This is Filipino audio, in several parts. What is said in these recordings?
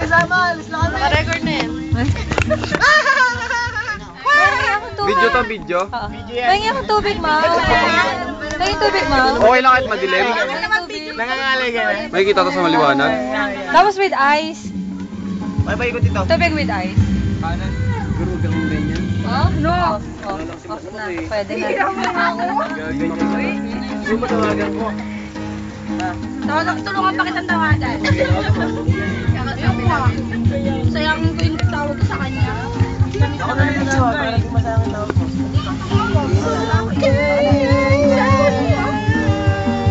sama. Alis na kami. Record na yan. Video to, video. Pahingi akong tubig, ma. Pahingi tubig, ma. Okay lang kahit madilim. Nangangalay ka na. May kita to sa maliwanag. Tapos with ice. Bye-bye ko dito. Tubig with ice. Kanan. Gurugang mo rin yan. Oh? No. Off na. Pwede na. Yung matawagan ko. Tulungan pa kitang tawagan. Sayangin ko yung tawag ko sa kanya. Ako na lang tawag para di masayang ang tawag mo.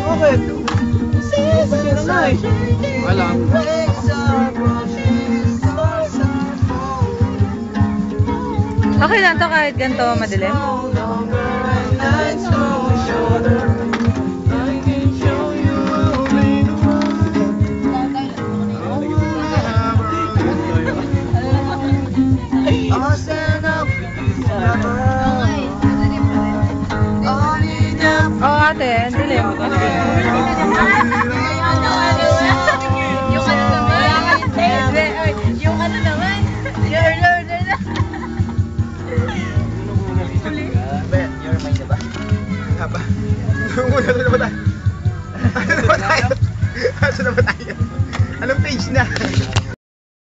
Bakit? Ba't yun na eh? Alam. Okay lang to kahit ganito madilim. Oh ate, ang dilim. Yung ano naman. Yung ano naman. You're mine na ba? Haba. Yung una na ba tayo? Ano na ba tayo? Anong page na?